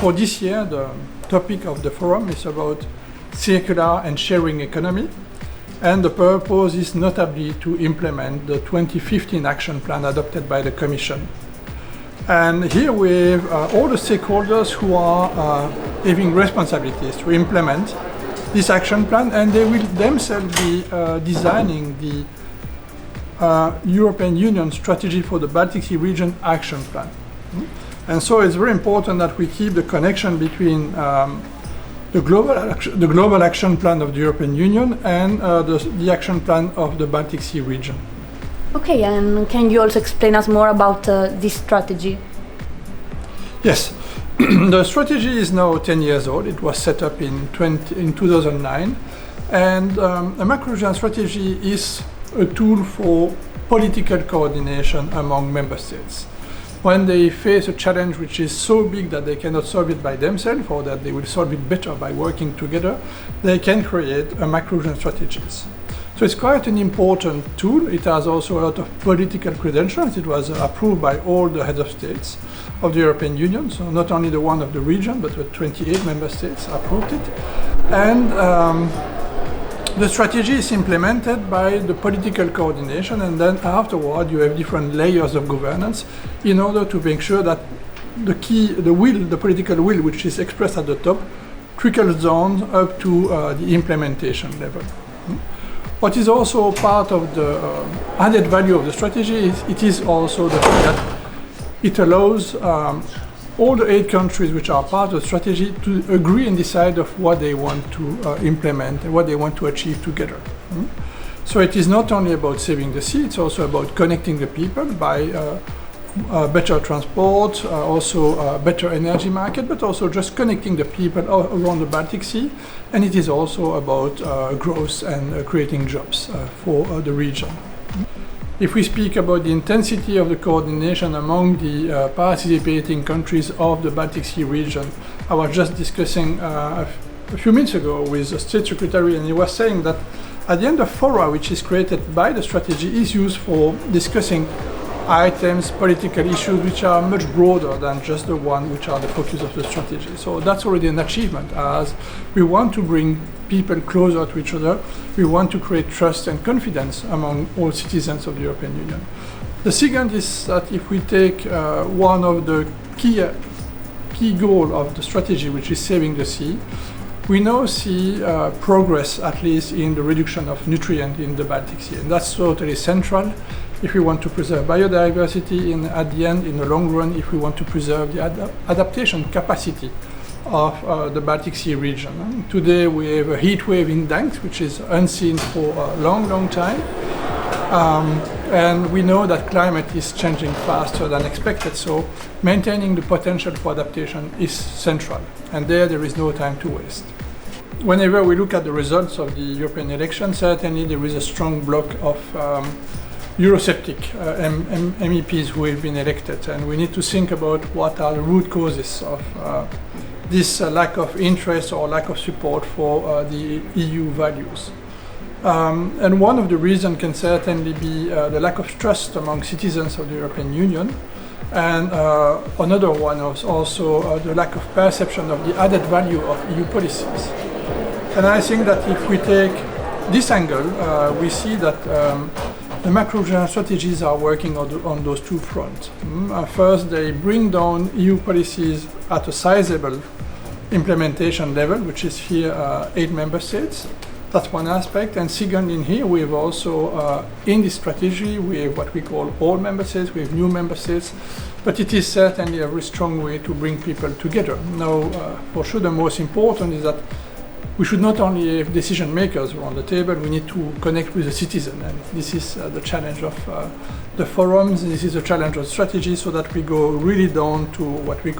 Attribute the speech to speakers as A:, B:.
A: For this year, the topic of the forum is about circular and sharing economy, and the purpose is notably to implement the 2015 action plan adopted by the Commission. And here we have all the stakeholders who are having responsibilities to implement this action plan, and they will themselves be designing the European Union strategy for the Baltic Sea region action plan. And so it's very important that we keep the connection between the global action plan of the European Union and the action plan of the Baltic Sea region.
B: Okay, and can you also explain us more about this strategy?
A: Yes, the strategy is now 10 years old. It was set up in 2009, and a macro-regional strategy is a tool for political coordination among member states. When they face a challenge which is so big that they cannot solve it by themselves, or that they will solve it better by working together, they can create a macro-regional strategies. So it's quite an important tool. It has also a lot of political credentials. It was approved by all the heads of states of the European Union, so not only the one of the region, but the 28 member states approved it. And the strategy is implemented by the political coordination, and then afterward you have different layers of governance in order to make sure that the political will, which is expressed at the top, trickles down up to the implementation level. What is also part of the added value of the strategy is it is also the fact that it allows all the 8 countries which are part of the strategy to agree and decide of what they want to implement and what they want to achieve together. So it is not only about saving the sea, it's also about connecting the people by better transport, also better energy market, but also just connecting the people around the Baltic Sea. And it is also about growth and creating jobs for the region. If we speak about the intensity of the coordination among the participating countries of the Baltic Sea region, I was just discussing a few minutes ago with the State Secretary, and he was saying that at the end of fora, which is created by the strategy, is used for discussing items, political issues which are much broader than just the one which are the focus of the strategy. So that's already an achievement, as we want to bring people closer to each other. We want to create trust and confidence among all citizens of the European Union. The second is that if we take one of the key goals of the strategy, which is saving the sea, we now see progress, at least in the reduction of nutrient in the Baltic Sea, and that's totally central if we want to preserve biodiversity, and at the end, in the long run, if we want to preserve the adaptation capacity of the Baltic Sea region. Today we have a heat wave in Gdańsk, which is unseen for a long time. And we know that climate is changing faster than expected, so maintaining the potential for adaptation is central. And there is no time to waste. Whenever we look at the results of the European election, certainly there is a strong block of Eurosceptic MEPs who have been elected, and we need to think about what are the root causes of this lack of interest or lack of support for the EU values. And one of the reasons can certainly be the lack of trust among citizens of the European Union, and another one is also the lack of perception of the added value of EU policies. And I think that if we take this angle, we see that the macro-regional strategies are working on those two fronts. First, they bring down EU policies at a sizable implementation level, which is here 8 member states. That's one aspect. And second, in here we have also, in this strategy, we have what we call old member states, we have new member states, but it is certainly a very strong way to bring people together. Now, for sure, the most important is that we should not only have decision makers around the table, we need to connect with the citizen. And this is the challenge of the forums, this is the challenge of strategy, so that we go really down to what we call